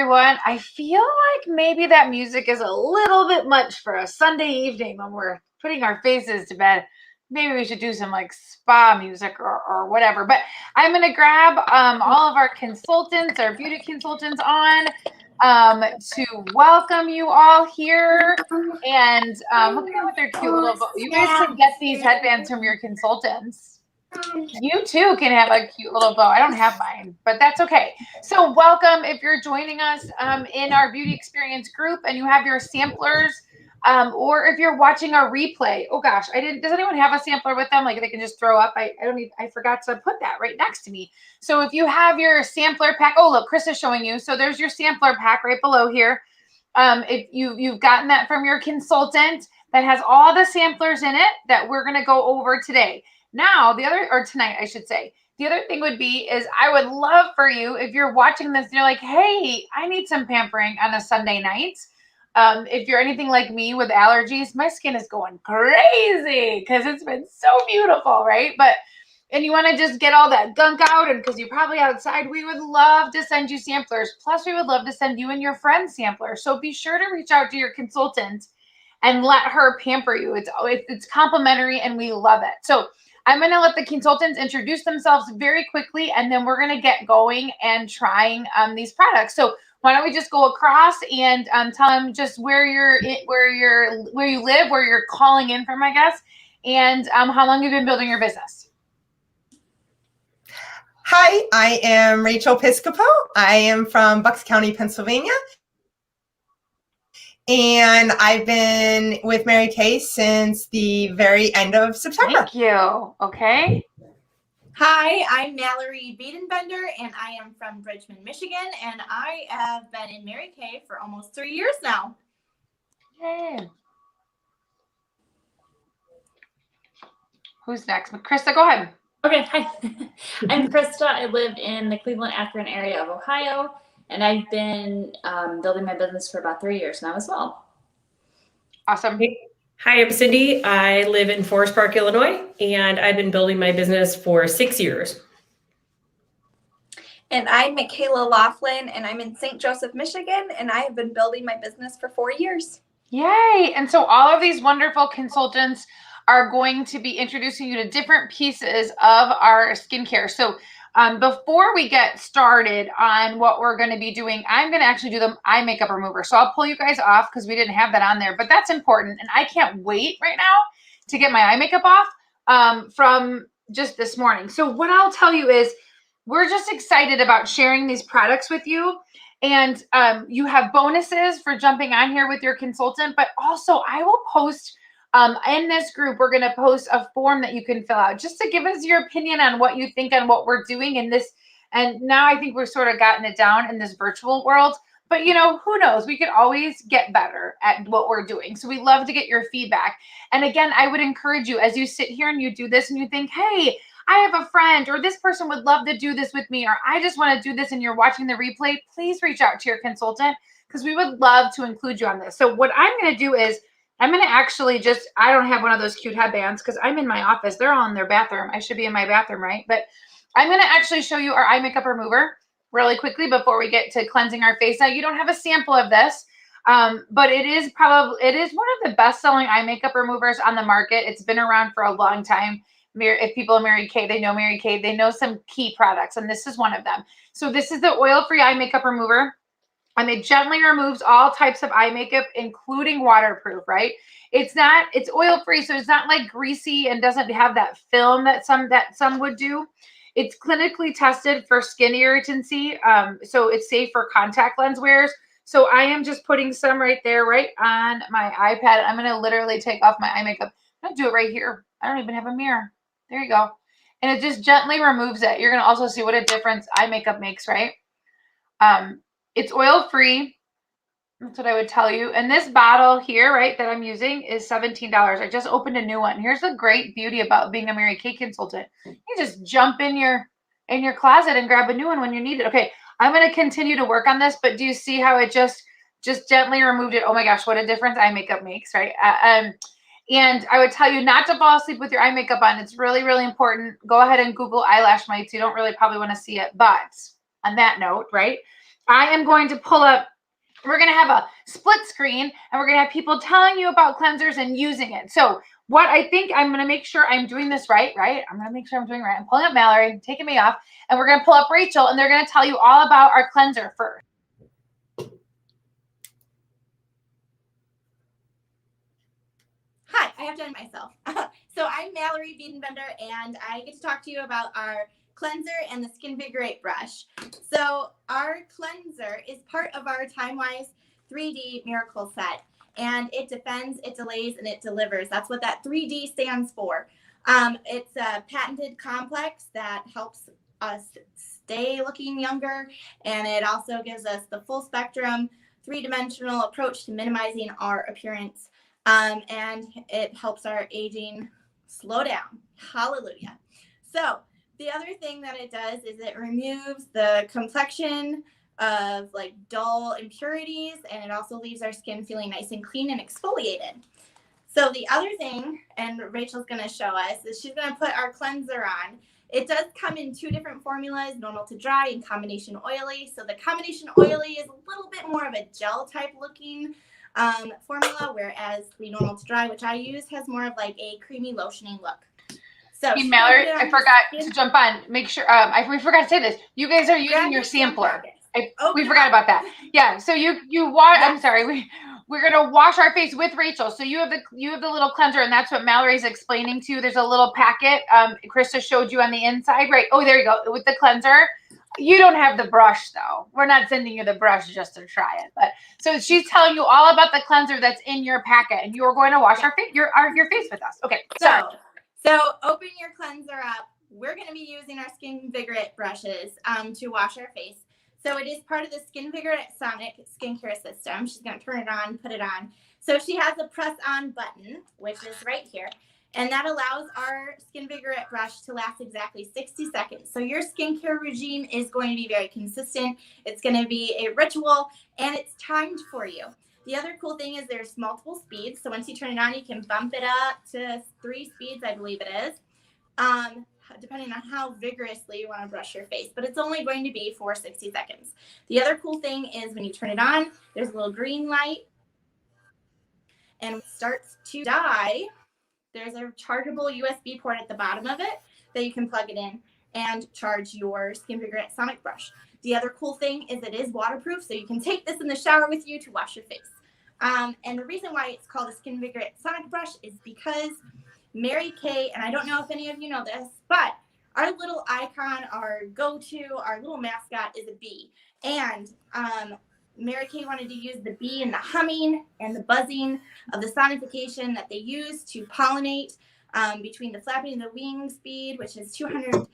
everyone. I feel like maybe that music is a little bit much for a Sunday evening when we're putting our faces to bed. Maybe we should do some like spa music or whatever. But I'm going to grab all of our consultants, our beauty consultants on to welcome you all here. And look at them with their cute little, you guys can get these headbands from your consultants. You too can have a cute little bow. I don't have mine, but that's okay. So welcome if you're joining us in our beauty experience group and you have your samplers, or if you're watching our replay. Oh gosh, does anyone have a sampler with them? Like they can just throw up. I forgot to put that right next to me. So if you have your sampler pack, oh look, Chris is showing you. So there's your sampler pack right below here. If you've gotten that from your consultant, that has all the samplers in it that we're going to go over today. Now, tonight, I should say, the other thing would be is I would love for you, if you're watching this and you're like, hey, I need some pampering on a Sunday night. If you're anything like me with allergies, my skin is going crazy because it's been so beautiful, right? And you want to just get all that gunk out, and because you're probably outside, we would love to send you samplers. Plus, we would love to send you and your friends samplers. So be sure to reach out to your consultant and let her pamper you. It's complimentary, and we love it. So I'm going to let the consultants introduce themselves very quickly, and then we're going to get going and trying these products. So why don't we just go across and tell them just where you live, where you're calling in from, I guess, and how long you've been building your business. Hi, I am Rachel Piscopo. I am from Bucks County, Pennsylvania. And I've been with Mary Kay since the very end of September. Thank you. Okay. Hi, I'm Mallory Biedenbender, and I am from Bridgman, Michigan, and I have been in Mary Kay for almost 3 years now. Yay. Who's next? Krista, go ahead. Okay, hi. I'm Krista. I live in the Cleveland, Akron area of Ohio, and I've been building my business for about 3 years now as well. Awesome. Hi, I'm Cindy. I live in Forest Park, Illinois, and I've been building my business for 6 years. And I'm Michaela Laughlin, and I'm in St. Joseph, Michigan, and I have been building my business for 4 years. Yay! And so all of these wonderful consultants are going to be introducing you to different pieces of our skincare. So before we get started on what we're going to be doing, I'm going to actually do the eye makeup remover. So I'll pull you guys off because we didn't have that on there, but that's important. And I can't wait right now to get my eye makeup off from just this morning. So what I'll tell you is we're just excited about sharing these products with you. And you have bonuses for jumping on here with your consultant, but also I will post in this group, we're going to post a form that you can fill out just to give us your opinion on what you think on what we're doing in this. And now I think we've sort of gotten it down in this virtual world, but who knows? We could always get better at what we're doing. So we love to get your feedback. And again, I would encourage you as you sit here and you do this and you think, hey, I have a friend, or this person would love to do this with me, or I just want to do this, and you're watching the replay, please reach out to your consultant because we would love to include you on this. So what I'm going to do is I'm going to actually I don't have one of those cute headbands because I'm in my office. They're all in their bathroom. I should be in my bathroom, right? But I'm going to actually show you our eye makeup remover really quickly before we get to cleansing our face. Now, you don't have a sample of this, but it is one of the best-selling eye makeup removers on the market. It's been around for a long time. If people are Mary Kay, they know Mary Kay. They know some key products, and this is one of them. So this is the oil-free eye makeup remover. And it gently removes all types of eye makeup, including waterproof, right? It's oil-free, so it's not like greasy and doesn't have that film that some would do. It's clinically tested for skin irritancy, so it's safe for contact lens wearers. So I am just putting some right there, right on my iPad. I'm going to literally take off my eye makeup. I'm going to do it right here. I don't even have a mirror. There you go. And it just gently removes it. You're going to also see what a difference eye makeup makes, right? It's oil-free. That's what I would tell you. And this bottle here, right, that I'm using is $17. I just opened a new one. Here's the great beauty about being a Mary Kay consultant. You just jump in your closet and grab a new one when you need it. Okay, I'm going to continue to work on this, but do you see how it just gently removed it? Oh my gosh, what a difference eye makeup makes, right? And I would tell you not to fall asleep with your eye makeup on. It's really, really important. Go ahead and Google eyelash mites. You don't really probably want to see it, but on that note, right? I am going to pull up, we're going to have a split screen and we're going to have people telling you about cleansers and using it. So what I think, I'm going to make sure I'm doing this right? I'm going to make sure I'm doing right. I'm pulling up Mallory, taking me off, and we're going to pull up Rachel, and they're going to tell you all about our cleanser first. Hi, I have to unmute myself. So I'm Mallory Biedenbender, and I get to talk to you about our cleanser and the Skinvigorate brush. So our cleanser is part of our TimeWise 3D Miracle Set, and it defends, it delays, and it delivers. That's what that 3D stands for. It's a patented complex that helps us stay looking younger, and it also gives us the full spectrum, three-dimensional approach to minimizing our appearance. And it helps our aging slow down. Hallelujah. So the other thing that it does is it removes the complexion of like dull impurities, and it also leaves our skin feeling nice and clean and exfoliated. So the other thing, and Rachel's going to show us, is she's going to put our cleanser on. It does come in 2 different formulas, normal to dry and combination oily. So the combination oily is a little bit more of a gel type looking formula, whereas the normal to dry, which I use, has more of like a creamy lotioning look. So Hey, Mallory, I forgot to jump on. Make sure, we forgot to say this. You guys are using your sampler. We forgot about that. Yeah. So you wash. Yes. I'm sorry. We're gonna wash our face with Rachel. So you have the little cleanser, and that's what Mallory's explaining to you. There's a little packet. Krista showed you on the inside, right? Oh, there you go with the cleanser. You don't have the brush though. We're not sending you the brush just to try it. But so she's telling you all about the cleanser that's in your packet, and you're going to wash your face with us. Okay. So open your cleanser up. We're going to be using our Skinvigorate brushes to wash our face. So it is part of the Skinvigorate Sonic skincare system. She's going to turn it on, put it on. So she has a press on button, which is right here. And that allows our Skinvigorate brush to last exactly 60 seconds. So your skincare regime is going to be very consistent. It's going to be a ritual, and it's timed for you. The other cool thing is there's multiple speeds. So once you turn it on, you can bump it up to 3 speeds, I believe it is, depending on how vigorously you want to brush your face. But it's only going to be for 60 seconds. The other cool thing is when you turn it on, there's a little green light, and when it starts to die, there's a chargeable USB port at the bottom of it that you can plug it in and charge your Skinvigorate Sonic brush. The other cool thing is it is waterproof, so you can take this in the shower with you to wash your face. And the reason why it's called a Skinvigorate Sonic brush is because Mary Kay, and I don't know if any of you know this, but our little icon, our go-to, our little mascot is a bee. And Mary Kay wanted to use the bee and the humming and the buzzing of the sonification that they use to pollinate between the flapping and the wing speed, which is 200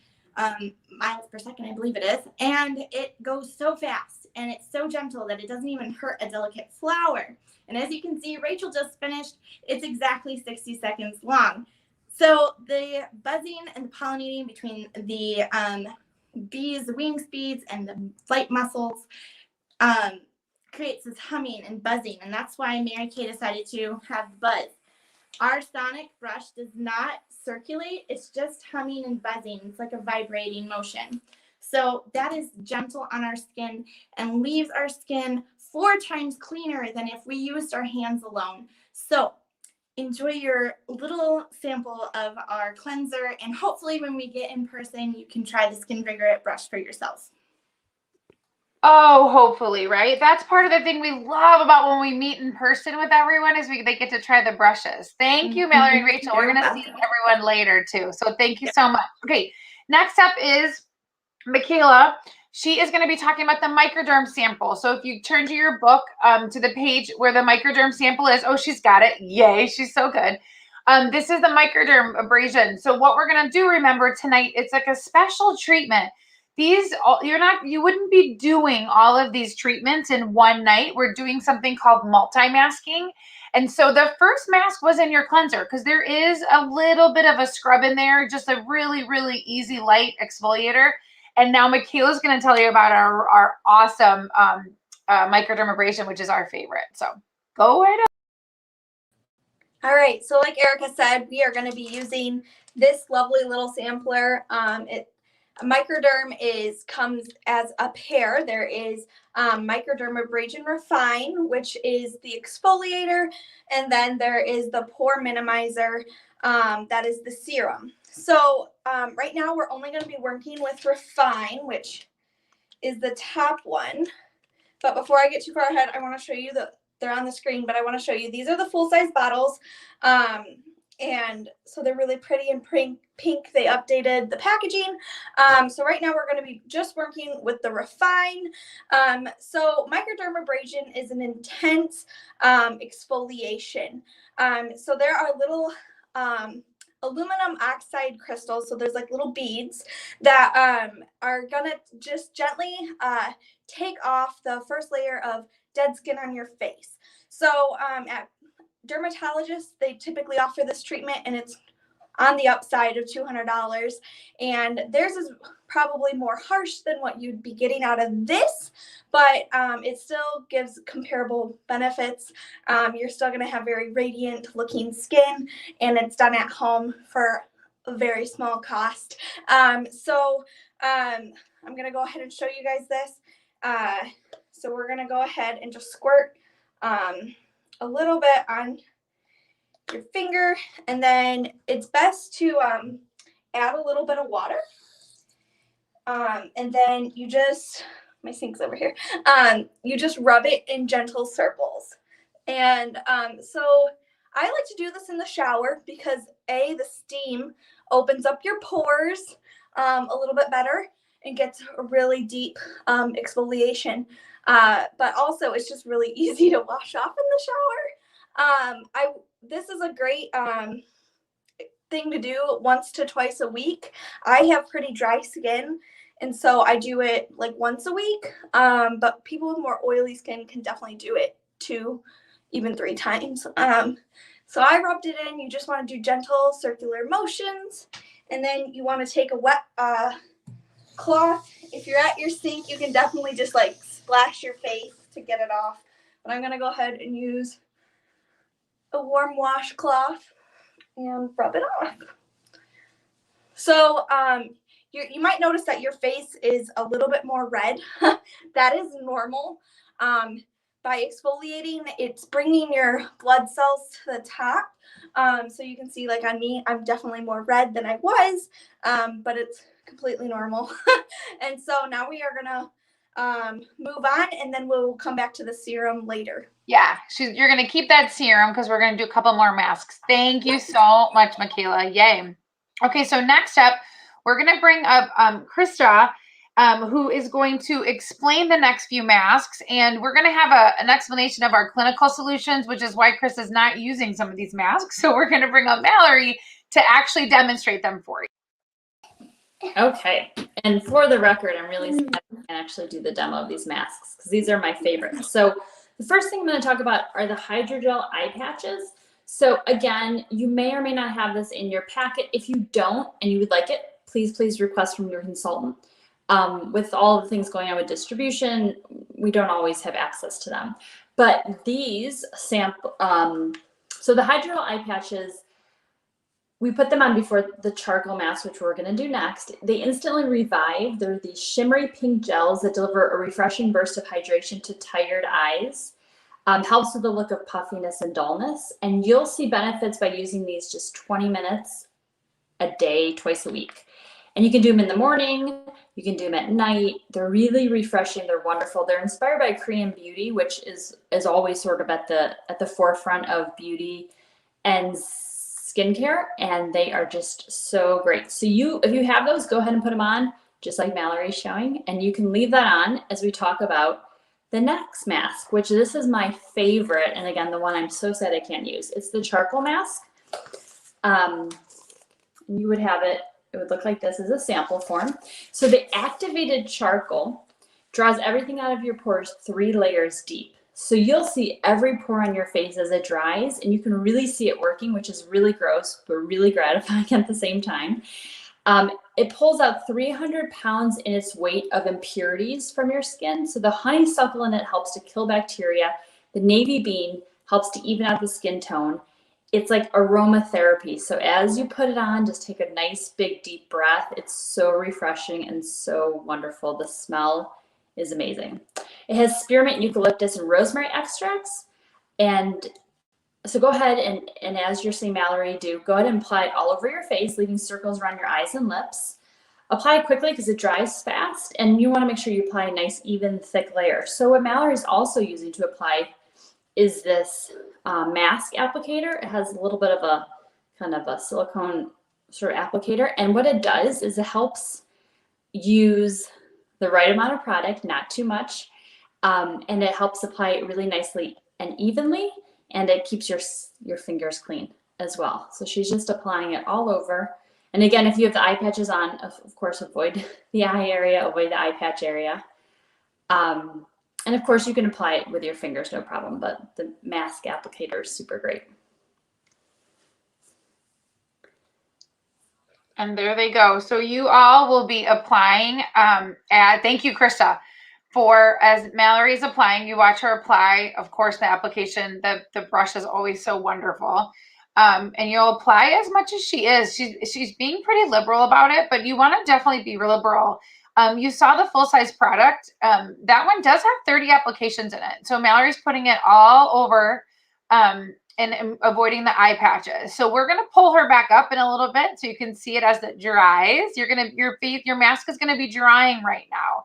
miles per second, I believe it is. And it goes so fast and it's so gentle that it doesn't even hurt a delicate flower. And as you can see, Rachel just finished. It's exactly 60 seconds long. So the buzzing and the pollinating between the bees' wing speeds and the flight muscles creates this humming and buzzing, and that's why Mary Kay decided to have buzz. Our Sonic brush does not circulate, it's just humming and buzzing. It's like a vibrating motion. So that is gentle on our skin and leaves our skin 4 times cleaner than if we used our hands alone. So enjoy your little sample of our cleanser, and hopefully when we get in person, you can try the Skinvigorate brush for yourselves. Oh, hopefully, right? That's part of the thing we love about when we meet in person with everyone is they get to try the brushes. Thank you, Mallory and Rachel. We're going to see everyone later too. So thank you so much. Okay, next up is Michaela. She is going to be talking about the microderm sample. So if you turn to your book, to the page where the microderm sample is, oh, she's got it. Yay, she's so good. This is the microderm abrasion. So what we're going to do, remember tonight, it's like a special treatment. You wouldn't be doing all of these treatments in one night. We're doing something called multi-masking. And so the first mask was in your cleanser because there is a little bit of a scrub in there, just a really, really easy light exfoliator. And now Michaela's going to tell you about our awesome microdermabrasion, which is our favorite. So go right ahead. All right. So like Erica said, we are going to be using this lovely little sampler. Microderm comes as a pair. There is Microdermabrasion Refine, which is the exfoliator, and then there is the pore minimizer, that is the serum. So right now we're only going to be working with Refine, which is the top one. But before I get too far ahead, I want to show you they're on the screen, but I want to show you, these are the full-size bottles. And so they're really pretty and pink. They updated the packaging. So right now we're going to be just working with the Refine. So microdermabrasion is an intense exfoliation. So there are little aluminum oxide crystals. So there's like little beads that are going to just gently take off the first layer of dead skin on your face. So at dermatologists, they typically offer this treatment, and it's on the upside of $200, and theirs is probably more harsh than what you'd be getting out of this, but it still gives comparable benefits. You're still going to have very radiant looking skin, and it's done at home for a very small cost. So I'm going to go ahead and show you guys this. So we're going to go ahead and just squirt a little bit on your finger, and then it's best to add a little bit of water, and then you just, my sink's over here, you just rub it in gentle circles. And so I like to do this in the shower because the steam opens up your pores a little bit better and gets a really deep exfoliation. But also it's just really easy to wash off in the shower. This is a great thing to do once to twice a week. I have pretty dry skin, and so I do it like once a week. But people with more oily skin can definitely do it 2, even 3 times. So I rubbed it in. You just want to do gentle circular motions, and then you want to take a wet cloth. If you're at your sink, you can definitely just like splash your face to get it off. But I'm going to go ahead and use a warm washcloth and rub it off. So you might notice that your face is a little bit more red. That is normal. By exfoliating, it's bringing your blood cells to the top. So you can see, like on me, I'm definitely more red than I was, but it's completely normal. And so now we are gonna move on, and then we'll come back to the serum later. Yeah, you're going to keep that serum because we're going to do a couple more masks. Thank you so much, Michaela. Yay. Okay, so next up, we're going to bring up Krista, who is going to explain the next few masks. And we're going to have an explanation of our clinical solutions, which is why Chris is not using some of these masks. So we're going to bring up Mallory to actually demonstrate them for you. Okay, and for the record, I'm really sad I can actually do the demo of these masks because these are my favorites. So the first thing I'm going to talk about are the hydrogel eye patches. So again, you may or may not have this in your packet. If you don't and you would like it, please request from your consultant. With all the things going on with distribution, we don't always have access to them. But these sample, so the hydrogel eye patches, we put them on before the charcoal mask, which we're going to do next. They instantly revive. They're these shimmery pink gels that deliver a refreshing burst of hydration to tired eyes. Helps with the look of puffiness and dullness. And you'll see benefits by using these just 20 minutes a day, twice a week. And you can do them in the morning. You can do them at night. They're really refreshing. They're wonderful. They're inspired by Korean beauty, which is always sort of at the forefront of beauty and skincare, and they are just so great. So if you have those, go ahead and put them on, just like Mallory's showing, and you can leave that on as we talk about the next mask, which this is my favorite, and again, the one I'm so sad I can't use. It's the charcoal mask. You would have it would look like this as a sample form. So the activated charcoal draws everything out of your pores 3 layers deep. So you'll see every pore on your face as it dries, and you can really see it working, which is really gross, but really gratifying at the same time. It pulls out 300 pounds in its weight of impurities from your skin. So the honeysuckle in it helps to kill bacteria. The navy bean helps to even out the skin tone. it's like aromatherapy. So as you put it on, just take a nice big deep breath. It's so refreshing and so wonderful. The smell is amazing. It has spearmint, eucalyptus, and rosemary extracts. And so go ahead and as you're seeing Mallory do, go ahead and apply it all over your face, leaving circles around your eyes and lips. Apply it quickly because it dries fast, and you want to make sure you apply a nice, even, thick layer. So what Mallory's also using to apply is this mask applicator. It has a little bit of a kind of a silicone sort of applicator, and what it does is it helps use the right amount of product, not too much, and it helps apply it really nicely and evenly, and it keeps your fingers clean as well. So she's just applying it all over. And again, if you have the eye patches on, of course, avoid the eye area, avoid the eye patch area. And of course, you can apply it with your fingers, no problem, but the mask applicator is super great. And there they go. So you all will be applying, thank you, Krista, for as Mallory's applying, you watch her apply, of course, the application, the brush is always so wonderful. And you'll apply as much as she is. She's being pretty liberal about it, but you want to definitely be liberal. You saw the full-size product. That one does have 30 applications in it. So Mallory's putting it all over and avoiding the eye patches. So we're going to pull her back up in a little bit so you can see it as it dries. Your mask is going to be drying right now.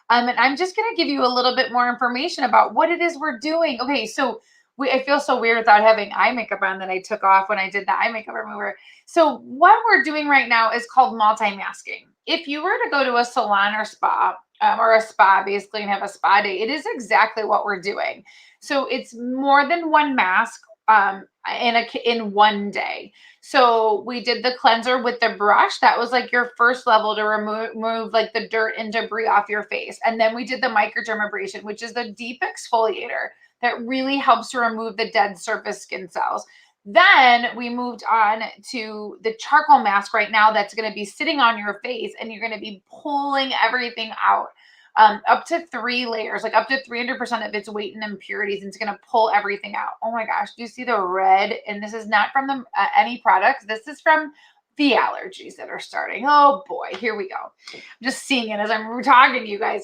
And I'm just going to give you a little bit more information about what it is we're doing. Okay, so I feel so weird without having eye makeup on that I took off when I did the eye makeup remover. So what we're doing right now is called multi-masking. If you were to go to a salon or spa, or a spa basically and have a spa day, it is exactly what we're doing. So it's more than one mask in one day. So we did the cleanser with the brush. That was like your first level to remove like the dirt and debris off your face. And then we did the microdermabrasion, which is the deep exfoliator that really helps to remove the dead surface skin cells. Then we moved on to the charcoal mask right now that's going to be sitting on your face, and you're going to be pulling everything out. Up to 3 layers, like up to 300% of its weight and impurities, and it's going to pull everything out. Oh my gosh, do you see the red? And this is not from any products. This is from the allergies that are starting. Oh boy, here we go. I'm just seeing it as I'm talking to you guys.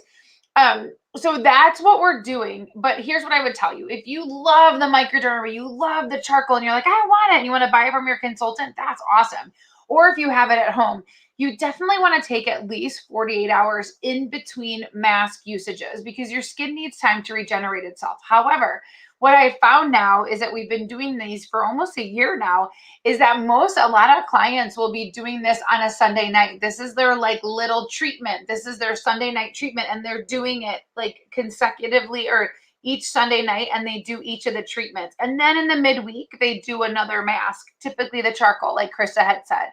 So that's what we're doing. But here's what I would tell you. If you love the microderma, you love the charcoal, and you're like, I want it, and you want to buy it from your consultant, that's awesome. Or if you have it at home, you definitely want to take at least 48 hours in between mask usages because your skin needs time to regenerate itself. However, what I found now is that we've been doing these for almost a year now, is that a lot of clients will be doing this on a Sunday night. This is their like little treatment. This is their Sunday night treatment, and they're doing it like consecutively or each Sunday night, and they do each of the treatments. And then in the midweek, they do another mask, typically the charcoal, like Krista had said.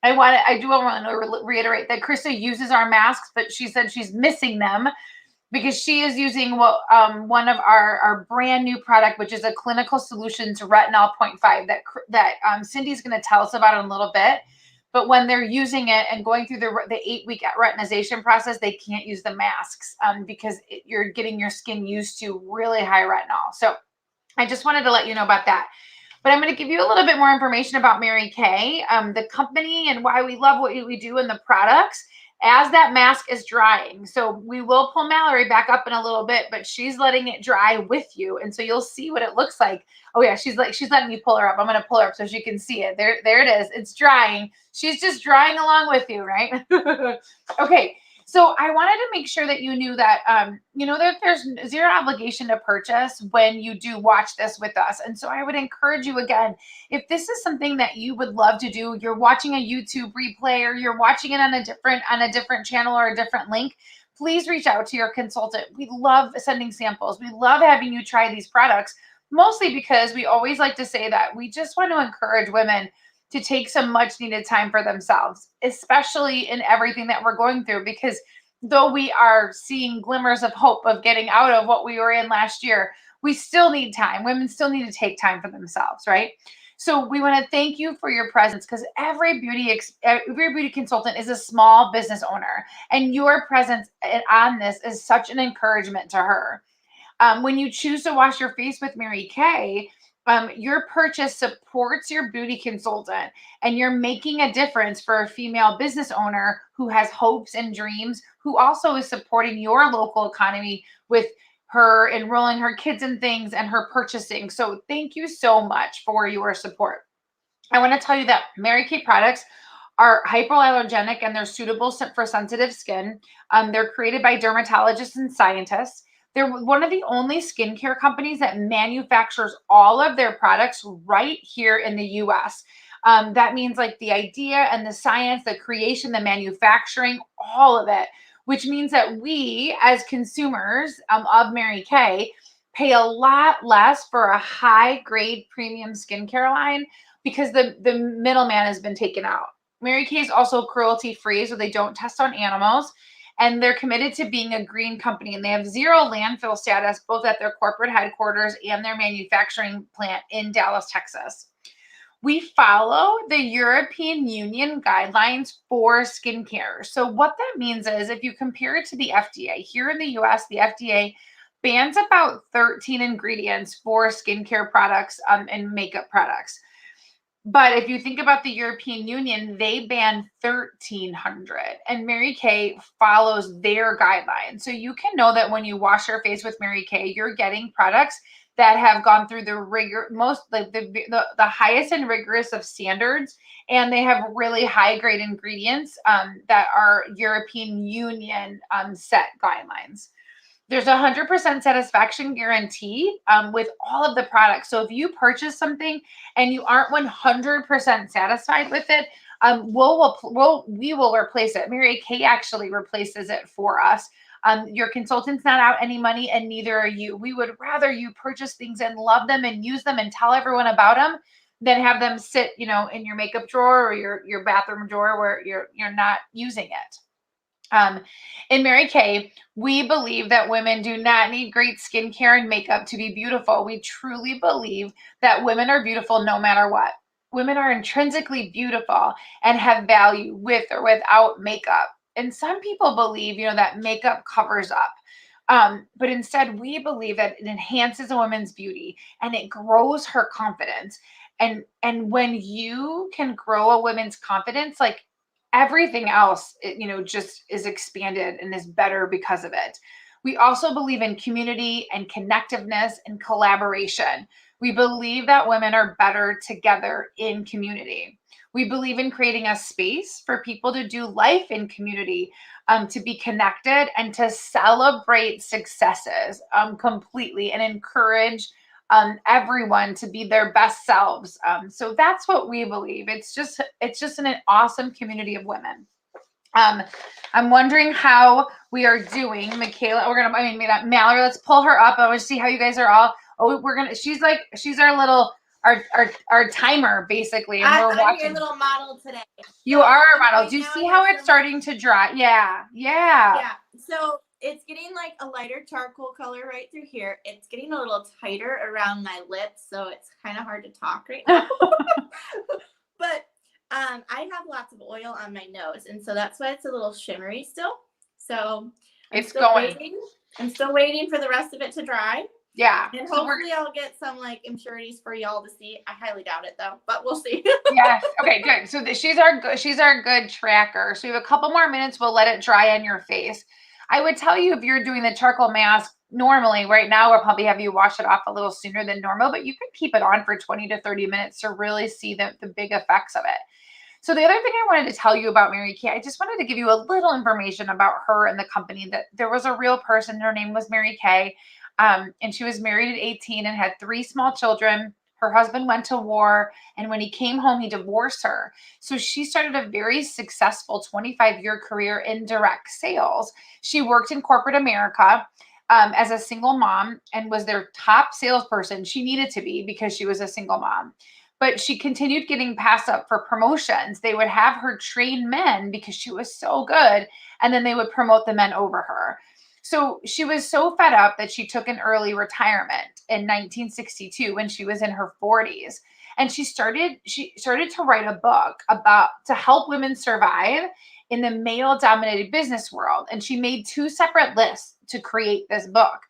I do want to reiterate that Krista uses our masks, but she said she's missing them because she is using one of our brand new product, which is a Clinical Solutions Retinol 0.5 that Cindy's going to tell us about in a little bit. But when they're using it and going through the 8-week retinization process, they can't use the masks because you're getting your skin used to really high retinol. So I just wanted to let you know about that. But I'm going to give you a little bit more information about Mary Kay, the company, and why we love what we do and the products as that mask is drying. So we will pull Mallory back up in a little bit, but she's letting it dry with you. And so you'll see what it looks like. Oh yeah, she's letting me pull her up. I'm going to pull her up so she can see it. There it is. It's drying. She's just drying along with you, right? Okay. So I wanted to make sure that you knew that, that there's zero obligation to purchase when you do watch this with us. And so I would encourage you again, if this is something that you would love to do, you're watching a YouTube replay or you're watching it on a different channel or a different link, please reach out to your consultant. We love sending samples. We love having you try these products, mostly because we always like to say that we just want to encourage women to take some much needed time for themselves, especially in everything that we're going through, because though we are seeing glimmers of hope of getting out of what we were in last year, we still need time. Women still need to take time for themselves, right? So we want to thank you for your presence, because every beauty consultant is a small business owner, and your presence on this is such an encouragement to her. When you choose to wash your face with Mary Kay, Your purchase supports your beauty consultant, and you're making a difference for a female business owner who has hopes and dreams, who also is supporting your local economy with her enrolling her kids in things and her purchasing. So thank you so much for your support. I want to tell you that Mary Kay products are hypoallergenic and they're suitable for sensitive skin. They're created by dermatologists and scientists. They're one of the only skincare companies that manufactures all of their products right here in the US. That means like the idea and the science, the creation, the manufacturing, all of it, which means that we as consumers of Mary Kay pay a lot less for a high grade premium skincare line because the middleman has been taken out. Mary Kay is also cruelty free, so they don't test on animals. And they're committed to being a green company. And they have 0 landfill status, both at their corporate headquarters and their manufacturing plant in Dallas, Texas. We follow the European Union guidelines for skincare. So what that means is if you compare it to the FDA, here in the US, the FDA bans about 13 ingredients for skincare products and makeup products. But if you think about the European Union, they ban 1,300, and Mary Kay follows their guidelines. So you can know that when you wash your face with Mary Kay, you're getting products that have gone through the rigor, most like the highest and rigorous of standards, and they have really high grade ingredients that are European Union set guidelines. There's a 100% satisfaction guarantee with all of the products. So if you purchase something and you aren't 100% satisfied with it, we will replace it. Mary Kay actually replaces it for us. Your consultant's not out any money, and neither are you. We would rather you purchase things and love them and use them and tell everyone about them than have them sit, in your makeup drawer or your bathroom drawer where you're not using it. In Mary Kay, we believe that women do not need great skincare and makeup to be beautiful. We truly believe that women are beautiful no matter what. Women are intrinsically beautiful and have value with or without makeup. And some people believe, that makeup covers up. But instead, we believe that it enhances a woman's beauty and it grows her confidence. And when you can grow a woman's confidence, like everything else, just is expanded and is better because of it. We also believe in community and connectiveness and collaboration. We believe that women are better together in community. We believe in creating a space for people to do life in community, to be connected and to celebrate successes completely and encourage everyone to be their best selves. So that's what we believe. It's just an awesome community of women. I'm wondering how we are doing. Michaela, Mallory, let's pull her up. I want to see how you guys are all. She's our little, our timer basically. And we're I'm watching. your little model today. You So, are a model. right Do you now see I how have it's starting to dry? Yeah. Yeah. So it's getting like a lighter charcoal color right through here. It's getting a little tighter around my lips, so it's kind of hard to talk right now. But I have lots of oil on my nose, and so that's why it's a little shimmery still. So I'm still waiting for the rest of it to dry. Yeah. And hopefully I'll get some like impurities for y'all to see. I highly doubt it though, but we'll see. Yes. Okay, good. So she's our good tracker. So we have a couple more minutes. We'll let it dry on your face. I would tell you if you're doing the charcoal mask normally right now, we'll probably have you wash it off a little sooner than normal, but you can keep it on for 20 to 30 minutes to really see the big effects of it. So the other thing I wanted to tell you about Mary Kay, I just wanted to give you a little information about her and the company, that there was a real person. Her name was Mary Kay. And she was married at 18 and had 3 small children. Her husband went to war, and when he came home, he divorced her. So she started a very successful 25-year career in direct sales. She worked in corporate America as a single mom and was their top salesperson. She needed to be because she was a single mom. But she continued getting passed up for promotions. They would have her train men because she was so good, and then they would promote the men over her. So she was so fed up that she took an early retirement in 1962 when she was in her 40s. And she started to write a book to help women survive in the male-dominated business world. And she made 2 separate lists to create this book.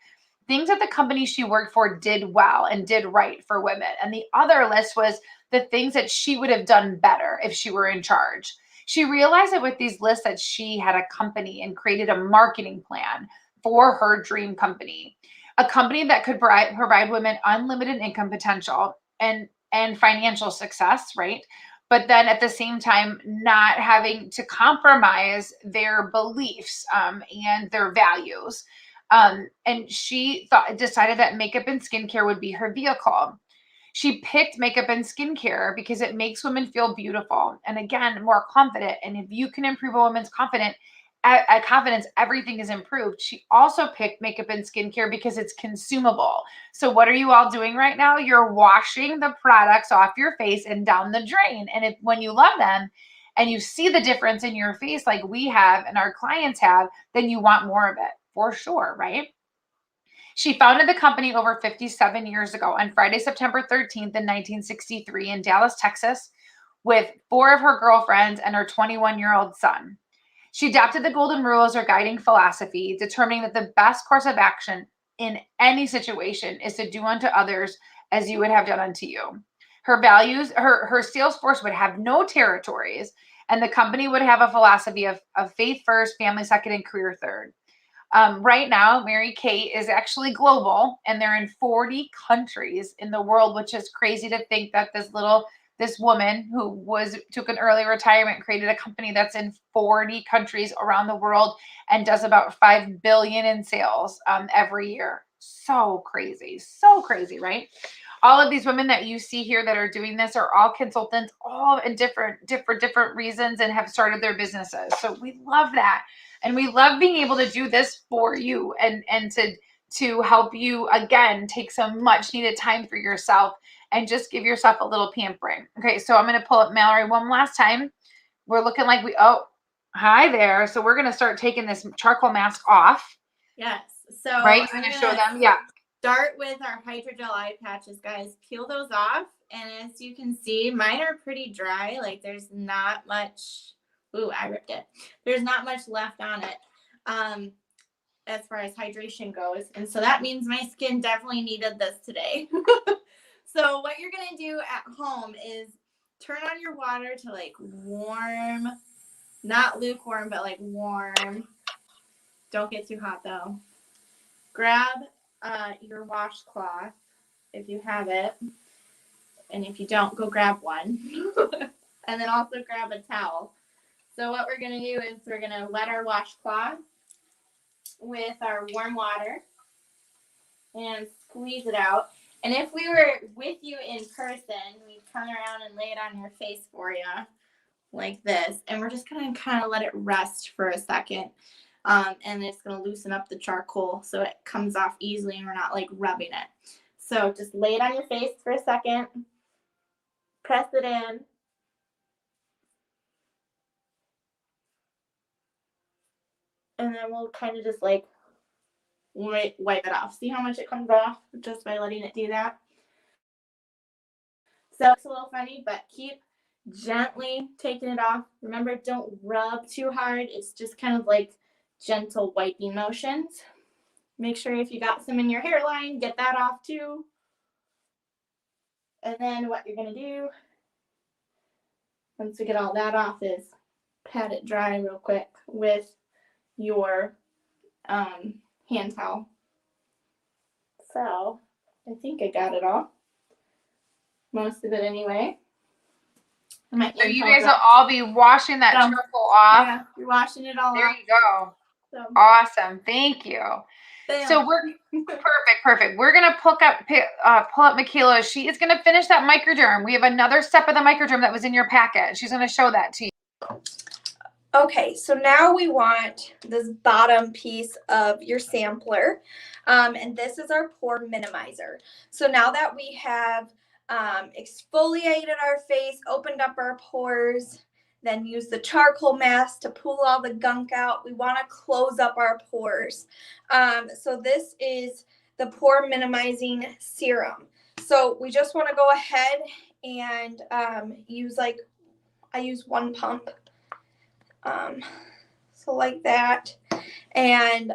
things that the company she worked for did well and did right for women. And the other list was the things that she would have done better if she were in charge. She realized that with these lists that she had a company and created a marketing plan for her dream company, a company that could provide women unlimited income potential and financial success, right? But then at the same time, not having to compromise their beliefs and their values. And she decided that makeup and skincare would be her vehicle. She picked makeup and skincare because it makes women feel beautiful and, again, more confident. And if you can improve a woman's confidence, everything is improved. She also picked makeup and skincare because it's consumable. So what are you all doing right now? You're washing the products off your face and down the drain. And when you love them and you see the difference in your face like we have and our clients have, then you want more of it for sure, right? She founded the company over 57 years ago on Friday, September 13th in 1963 in Dallas, Texas, with 4 of her girlfriends and her 21-year-old son. She adopted the golden rule as her guiding philosophy, determining that the best course of action in any situation is to do unto others as you would have done unto you. Her values, her sales force would have no territories, and the company would have a philosophy of faith first, family second, and career third. Right now, Mary Kay is actually global, and they're in 40 countries in the world, which is crazy to think that this woman who took an early retirement created a company that's in 40 countries around the world and does about $5 billion in sales every year. So crazy, right? All of these women that you see here that are doing this are all consultants, all in different reasons, and have started their businesses. So we love that. And we love being able to do this for you and to help you, again, take some much needed time for yourself and just give yourself a little pampering. Okay, so I'm going to pull up Mallory one last time. We're looking like hi there. So we're going to start taking this charcoal mask off. Yes. So right, I'm going to show them. Yeah. Start with our hydrogel eye patches, guys. Peel those off. And as you can see, mine are pretty dry. Like there's not much. Ooh, I ripped it. There's not much left on it as far as hydration goes. And so that means my skin definitely needed this today. So what you're going to do at home is turn on your water to like warm, not lukewarm, but like warm. Don't get too hot though. Grab your washcloth if you have it. And if you don't, go grab one. And then also grab a towel. So what we're going to do is we're going to wet our washcloth with our warm water and squeeze it out. And if we were with you in person, we'd turn around and lay it on your face for you like this. And we're just going to kind of let it rest for a second. And it's going to loosen up the charcoal so it comes off easily and we're not like rubbing it. So just lay it on your face for a second. Press it in. And then we'll kind of just like wipe it off. See how much it comes off just by letting it do that? So it's a little funny, but keep gently taking it off. Remember, don't rub too hard. It's just kind of like gentle wiping motions. Make sure if you got some in your hairline, get that off too. And then what you're going to do, once we get all that off, is pat it dry real quick with your hand towel. So I think I got it all. Most of it anyway. So you guys will all be washing that charcoal off. Yeah, you're washing it all there off. You go. So, awesome. Thank you. bam. So we're perfect. We're gonna pull up Michaela. She is gonna finish that microderm. We have another step of the microderm that was in your packet. She's gonna show that to you. Okay, so now we want this bottom piece of your sampler, and this is our pore minimizer. So now that we have exfoliated our face, opened up our pores, then use the charcoal mask to pull all the gunk out, we want to close up our pores. So this is the pore minimizing serum. So we just want to go ahead and I use 1 pump. So like that. And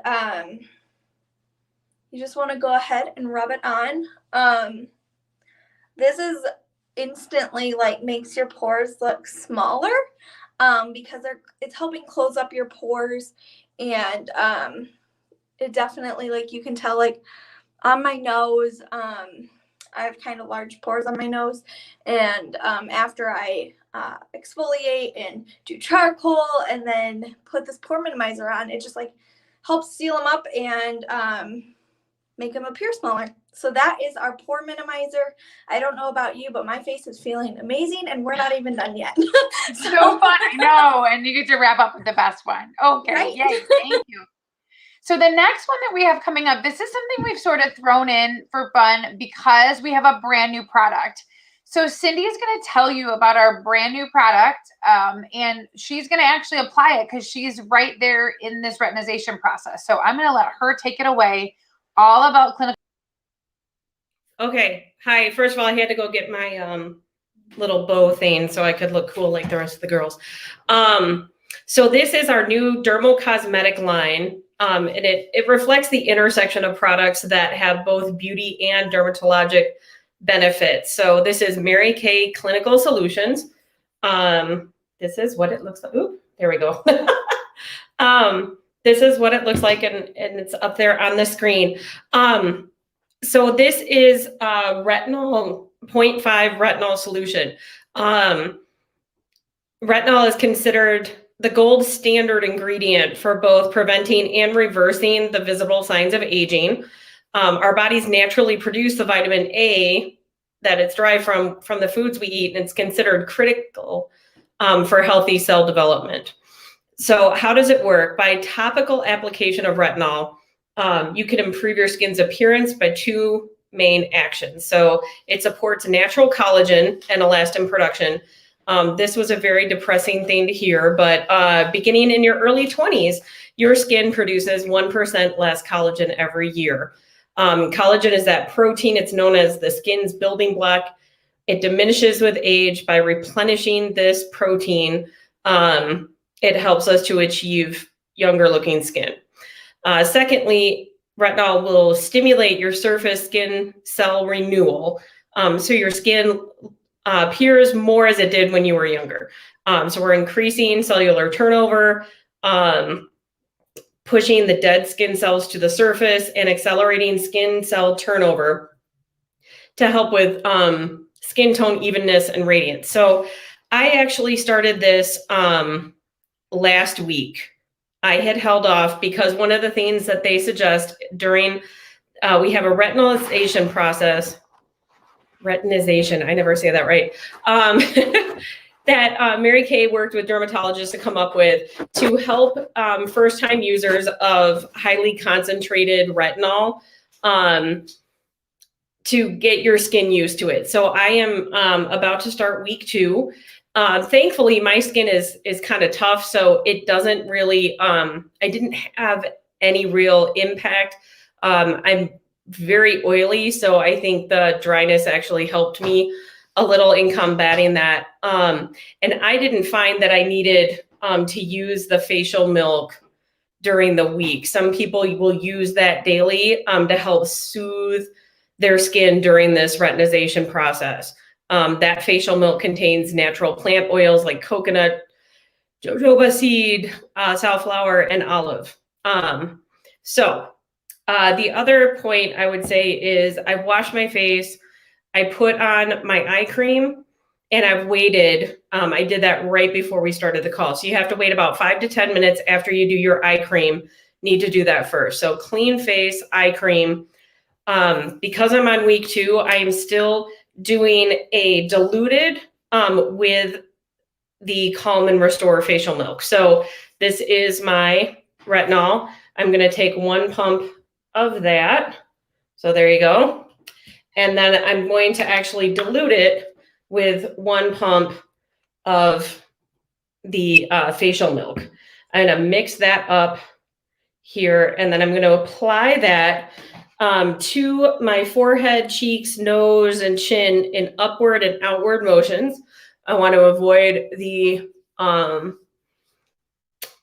You just want to go ahead and rub it on. This is instantly like makes your pores look smaller because it's helping close up your pores, and it definitely, like, you can tell, like, on my nose, I have kind of large pores on my nose, and after I exfoliate and do charcoal and then put this pore minimizer on, it just like helps seal them up and make them appear smaller. So that is our pore minimizer. I don't know about you, but my face is feeling amazing, and we're not even done yet. So fun, I know, and you get to wrap up with the best one. Okay, Right? yay, thank you. So the next one that we have coming up, this is something we've sort of thrown in for fun because we have a brand new product. So Cindy is going to tell you about our brand new product, and she's going to actually apply it because she's right there in this retinization process. So I'm going to let her take it away, all about clinical. Okay. Hi. First of all, I had to go get my little bow thing so I could look cool like the rest of the girls. So this is our new dermal cosmetic line. And it reflects the intersection of products that have both beauty and dermatologic benefits. So this is Mary Kay Clinical Solutions. This is what it looks like. Oop, there we go. This is what it looks like, and it's up there on the screen. So this is retinol 0.5 retinol solution. Retinol is considered the gold standard ingredient for both preventing and reversing the visible signs of aging. Our bodies naturally produce the vitamin A that it's derived from the foods we eat, and it's considered critical for healthy cell development. So how does it work? By topical application of retinol, you can improve your skin's appearance by two main actions. So it supports natural collagen and elastin production. This was a very depressing thing to hear, but beginning in your early 20s, your skin produces 1% less collagen every year. Collagen is that protein. It's known as the skin's building block. It diminishes with age. By replenishing this protein, it helps us to achieve younger looking skin. Secondly, retinol will stimulate your surface skin cell renewal. So your skin appears more as it did when you were younger. So we're increasing cellular turnover, pushing the dead skin cells to the surface and accelerating skin cell turnover to help with skin tone evenness and radiance. So I actually started this last week. I had held off because one of the things that they suggest during, we have a retinalization process, retinization, I never say that right, that Mary Kay worked with dermatologists to come up with to help first-time users of highly concentrated retinol to get your skin used to it. So I am about to start week 2. Thankfully, my skin is kind of tough, so it doesn't really, I didn't have any real impact. I'm very oily, so I think the dryness actually helped me a little in combating that. And I didn't find that I needed to use the facial milk during the week. Some people will use that daily to help soothe their skin during this retinization process. That facial milk contains natural plant oils like coconut, jojoba seed, safflower, and olive. So the other point I would say is I wash my face, I put on my eye cream, and I've waited. I did that right before we started the call. So you have to wait about 5 to 10 minutes after you do your eye cream. Need to do that first. So clean face, eye cream. Because I'm on week 2, I am still doing a diluted with the Calm and Restore facial milk. So this is my retinol. I'm going to take 1 pump of that. So there you go. And then I'm going to actually dilute it with 1 pump of the facial milk. I'm going to mix that up here, and then I'm going to apply that to my forehead, cheeks, nose, and chin in upward and outward motions. I want to avoid the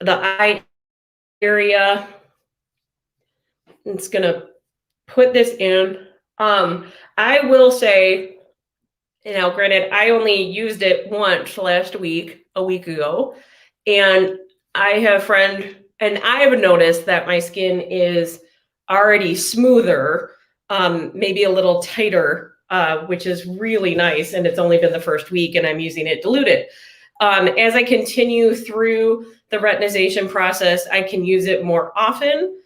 eye area. It's going to put this in. I will say, granted, I only used it once last week, a week ago, and I have a friend, and I have noticed that my skin is already smoother, maybe a little tighter, which is really nice. And it's only been the first week, and I'm using it diluted. As I continue through the retinization process, I can use it more often.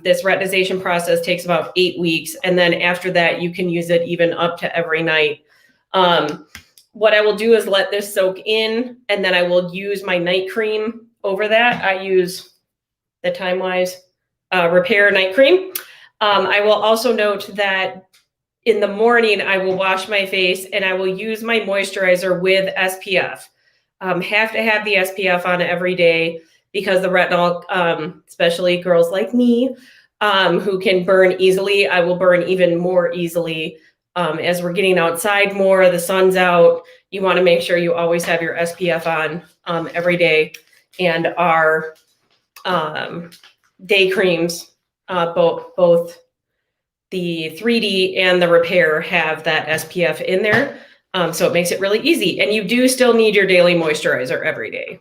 This retinization process takes about 8 weeks. And then after that, you can use it even up to every night. What I will do is let this soak in, and then I will use my night cream over that. I use the Time Wise Repair Night Cream. I will also note that in the morning, I will wash my face and I will use my moisturizer with SPF. Have to have the SPF on every day because the retinol, especially girls like me, who can burn easily, I will burn even more easily. As we're getting outside more, the sun's out, you want to make sure you always have your SPF on every day. And our day creams, both the 3D and the Repair have that SPF in there. So it makes it really easy. And you do still need your daily moisturizer every day.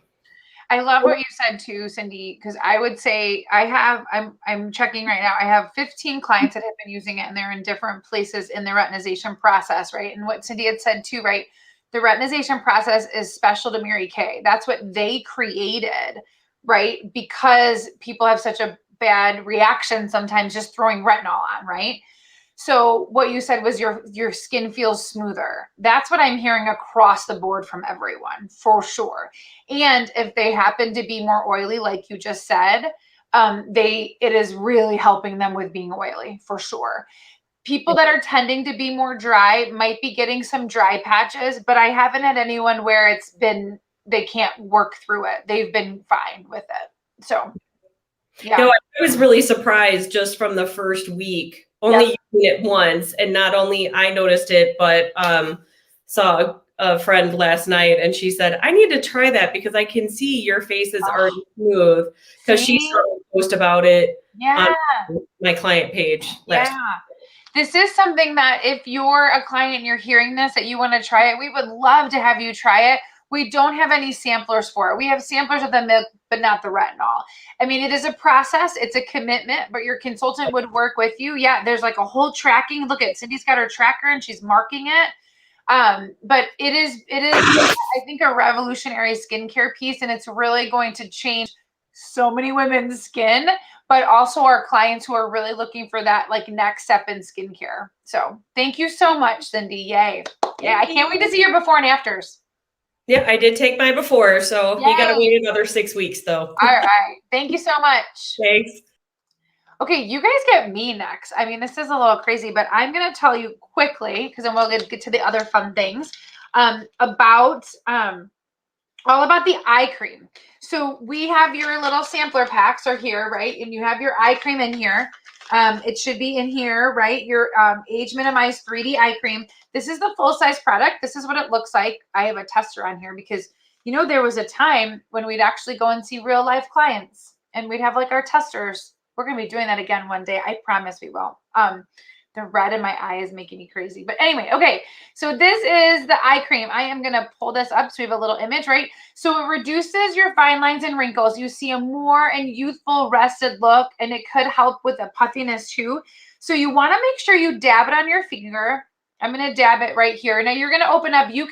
I love what you said too, Cindy, because I would say I'm checking right now. I have 15 clients that have been using it, and they're in different places in the retinization process, right? And what Cindy had said too, right? The retinization process is special to Mary Kay. That's what they created, right? Because people have such a bad reaction sometimes just throwing retinol on, right? So what you said was your skin feels smoother. That's what I'm hearing across the board from everyone, for sure. And if they happen to be more oily, like you just said, it is really helping them with being oily, for sure. People that are tending to be more dry might be getting some dry patches, but I haven't had anyone where they can't work through it. They've been fine with it. So, yeah. No, I was really surprised just from the first week, only using it once. And not only I noticed it, but saw a friend last night, and she said, I need to try that because I can see your face is already smooth, because she saw a post about it on my client page last week. This is something that if you're a client and you're hearing this, that you want to try it, we would love to have you try it. We don't have any samplers for it. We have samplers of the milk, but not the retinol. I mean, it is a process. It's a commitment, but your consultant would work with you. Yeah, there's like a whole tracking. Look at Cindy's got her tracker and she's marking it. But it is, I think, a revolutionary skincare piece, and it's really going to change so many women's skin, but also our clients who are really looking for that like next step in skincare. So thank you so much, Cindy. Yay. Yeah, I can't wait to see your before and afters. Yeah, I did take my before, so you got to wait another 6 weeks though. All right. Thank you so much. Thanks. Okay, you guys get me next. I mean, this is a little crazy, but I'm going to tell you quickly, because then we'll get to the other fun things, about all about the eye cream. So we have your little sampler packs are here, right? And you have your eye cream in here. It should be in here, right? Your age minimized 3D eye cream. This is the full size product. This is what it looks like. I have a tester on here because, there was a time when we'd actually go and see real life clients and we'd have like our testers. We're going to be doing that again one day. I promise we will. The red in my eye is making me crazy. But anyway, okay. So this is the eye cream. I am going to pull this up so we have a little image, right? So it reduces your fine lines and wrinkles. You see a more and youthful, rested look, and it could help with the puffiness too. So you want to make sure you dab it on your finger. I'm going to dab it right here. Now you're going to open up. You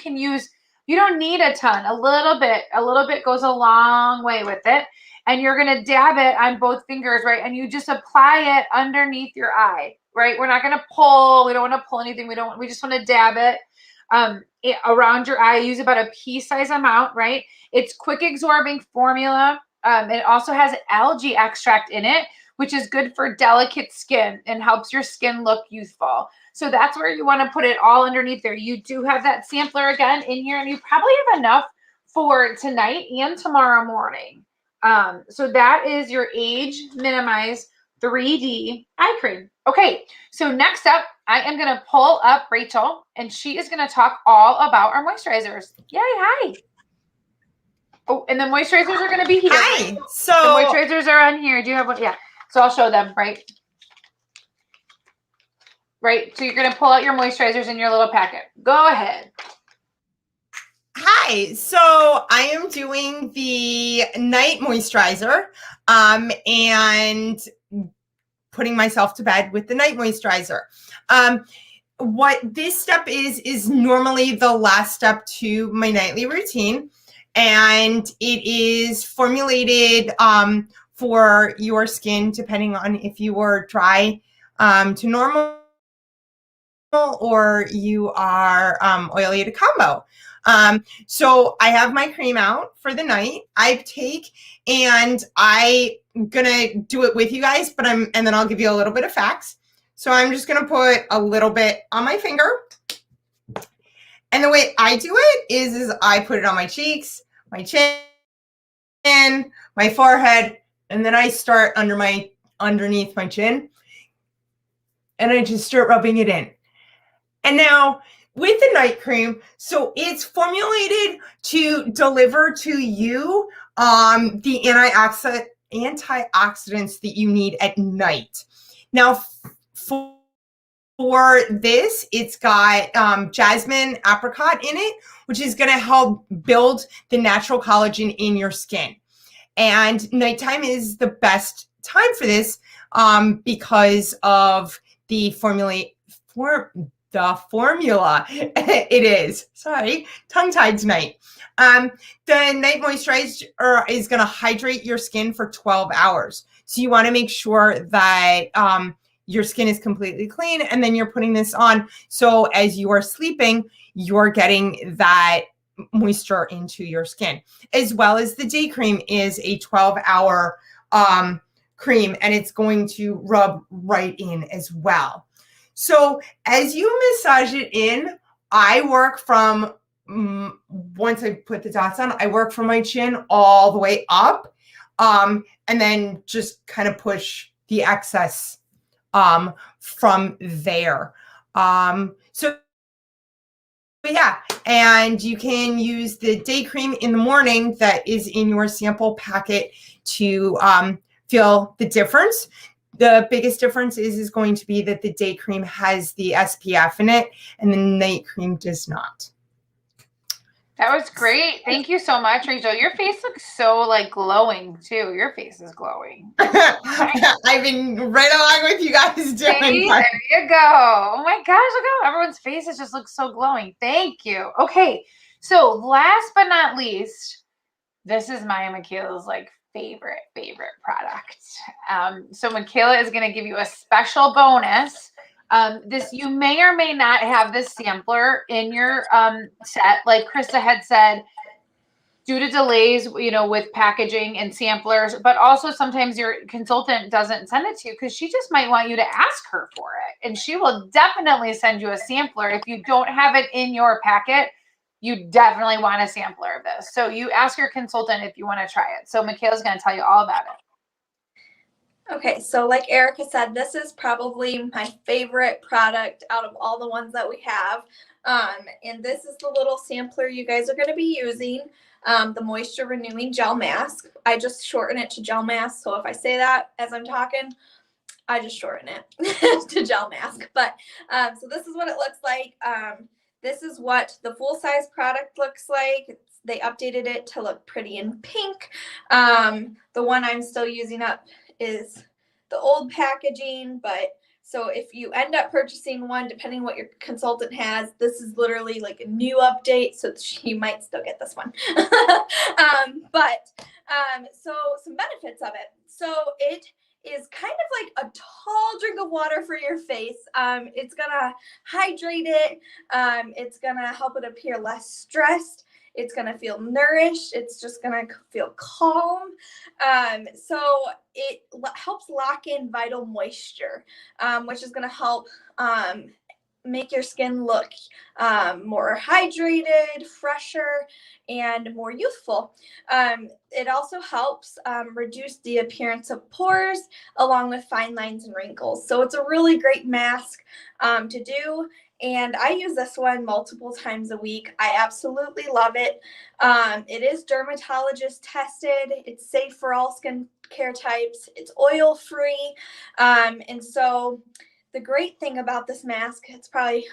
don't need a ton, a little bit goes a long way with it. And you're going to dab it on both fingers, right? And you just apply it underneath your eye, right? We're not going to pull. We don't want to pull anything. We just want to dab it around your eye. Use about a pea-size amount, right? It's quick absorbing formula. It also has algae extract in it, which is good for delicate skin and helps your skin look youthful. So that's where you want to put it all underneath there. You do have that sampler again in here, and you probably have enough for tonight and tomorrow morning. So that is your age minimized 3D eye cream. Okay, so next up, I am going to pull up Rachel, and she is going to talk all about our moisturizers. Yay, hi. Oh, and the moisturizers are going to be here. Hi. So the moisturizers are on here. Do you have one? Yeah. So I'll show them, right? right? So you're going to pull out your moisturizers in your little packet. Go ahead. Hi, so I am doing the night moisturizer and putting myself to bed with the night moisturizer. What this step is normally the last step to my nightly routine, and it is formulated for your skin depending on if you are dry to normal or you are oily to combo. So I have my cream out for the night. I take and I'm gonna do it with you guys, and then I'll give you a little bit of facts. So I'm just gonna put a little bit on my finger. And the way I do it is I put it on my cheeks, my chin, my forehead, and then I start underneath my chin. And I just start rubbing it in. And now with the night cream, so it's formulated to deliver to you the antioxidants that you need at night. Now, for this, it's got jasmine apricot in it, which is going to help build the natural collagen in your skin. And nighttime is the best time for this because of the formula. It is. Sorry, tongue-tied tonight. The night moisturizer is going to hydrate your skin for 12 hours. So you want to make sure that your skin is completely clean, and then you're putting this on. So as you are sleeping, you're getting that moisture into your skin. As well as the day cream is a 12-hour cream, and it's going to rub right in as well. So as you massage it in, I work from, once I put the dots on, I work from my chin all the way up, and then just kind of push the excess from there. So yeah, and you can use the day cream in the morning that is in your sample packet to feel the difference. The biggest difference is going to be that the day cream has the SPF in it and the night cream does not. That was great. Thank you so much, Rachel. Your face looks so like glowing too. Your face is glowing. I've been right along with you guys doing See, that. there you go. Oh my gosh, look how everyone's faces just look so glowing. Thank you. Okay, so last but not least, this is Maya Michaela's like favorite product. So Michaela is going to give you a special bonus. This, you may or may not have this sampler in your set. Like Krista had said, due to delays, with packaging and samplers, but also sometimes your consultant doesn't send it to you because she just might want you to ask her for it. And she will definitely send you a sampler. If you don't have it in your packet, you definitely want a sampler of this. So you ask your consultant if you want to try it. So Michaela's going to tell you all about it. Okay, so like Erica said, this is probably my favorite product out of all the ones that we have. And this is the little sampler you guys are going to be using, the Moisture Renewing Gel Mask. I just shorten it to gel mask. So if I say that as I'm talking, I just shorten it to gel mask. But so this is what it looks like. This is what the full-size product looks like. They updated it to look pretty in pink. The one I'm still using up is the old packaging, but so if you end up purchasing one, depending what your consultant has, this is literally like a new update, so you might still get this one. So some benefits of it. So it is kind of like a tall drink of water for your face. It's gonna hydrate it. It's gonna help it appear less stressed. It's gonna feel nourished. It's just gonna feel calm. So it helps lock in vital moisture, which is gonna help make your skin look more hydrated, fresher, and more youthful. It also helps reduce the appearance of pores along with fine lines and wrinkles. So it's a really great mask to do. And I use this one multiple times a week. I absolutely love it. It is dermatologist tested. It's safe for all skin care types. It's oil free. And so the great thing about this mask, it's probably,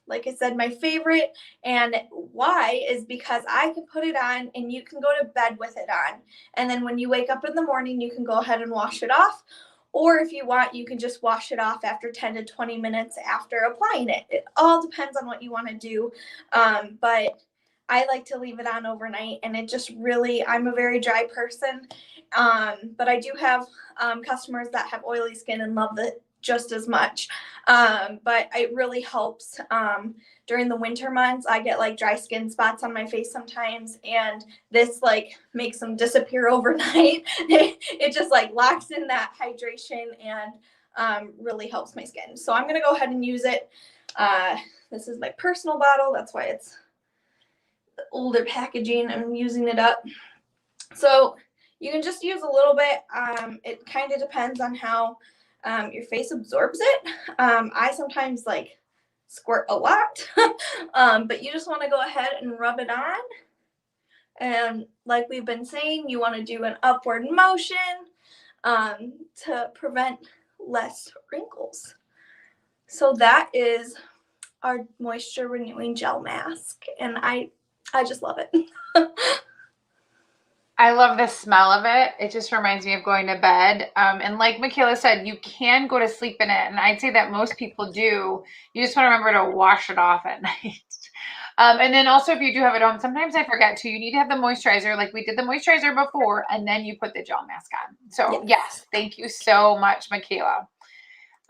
like I said, my favorite. And why is because I can put it on and you can go to bed with it on. And then when you wake up in the morning, you can go ahead and wash it off. Or if you want, you can just wash it off after 10 to 20 minutes after applying it. It all depends on what you want to do. But I like to leave it on overnight, and it just really, I'm a very dry person. But I do have customers that have oily skin and love it just as much. But it really helps during the winter months. I get like dry skin spots on my face sometimes, and this like makes them disappear overnight. It just like locks in that hydration and really helps my skin. So I'm gonna go ahead and use it. This is my personal bottle. That's why it's the older packaging. I'm using it up. So you can just use a little bit. It kind of depends on how your face absorbs it. I sometimes like squirt a lot, but you just want to go ahead and rub it on. And like we've been saying, you want to do an upward motion to prevent less wrinkles. So that is our moisture renewing gel mask, and I just love it. I love the smell of it. It just reminds me of going to bed. And like Michaela said, you can go to sleep in it. And I'd say that most people do. You just want to remember to wash it off at night. And then also if you do have it home, sometimes I forget too, you need to have the moisturizer, like we did the moisturizer before, and then you put the gel mask on. So yes, thank you so much, Michaela.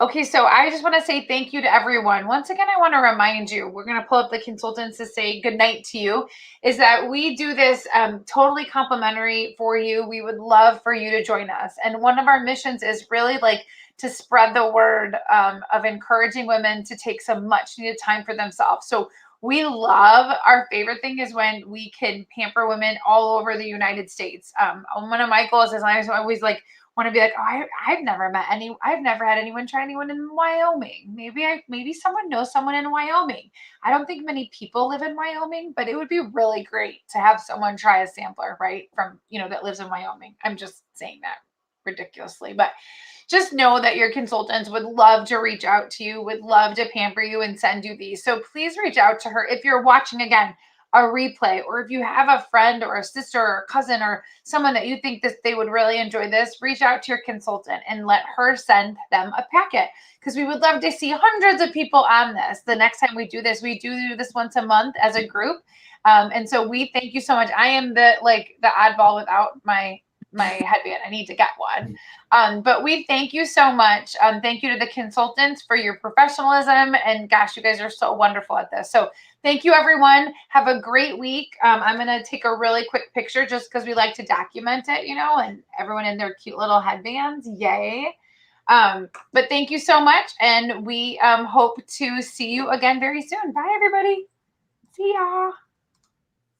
Okay, so I just want to say thank you to everyone. Once again, I want to remind you, we're going to pull up the consultants to say good night to you, is that we do this totally complimentary for you. We would love for you to join us. And one of our missions is really like to spread the word of encouraging women to take some much needed time for themselves. So we love, our favorite thing is when we can pamper women all over the United States. One of my goals is I always like, want to be like, oh, I've never had anyone try anyone in Wyoming. Maybe someone knows someone in Wyoming. I don't think many people live in Wyoming, but it would be really great to have someone try a sampler, right? From, that lives in Wyoming. I'm just saying that ridiculously, but just know that your consultants would love to reach out to you, would love to pamper you and send you these. So please reach out to her. If you're watching again, a replay, or if you have a friend or a sister or a cousin or someone that you think that they would really enjoy this, reach out to your consultant and let her send them a packet, because we would love to see hundreds of people on this. The next time we do this once a month as a group. And so we thank you so much. I am the oddball without my headband. I need to get one. But we thank you so much. Thank you to the consultants for your professionalism, and gosh, you guys are so wonderful at this. So thank you, everyone. Have a great week. I'm going to take a really quick picture just because we like to document it, and everyone in their cute little headbands. Yay. But thank you so much. And we hope to see you again very soon. Bye, everybody. See ya.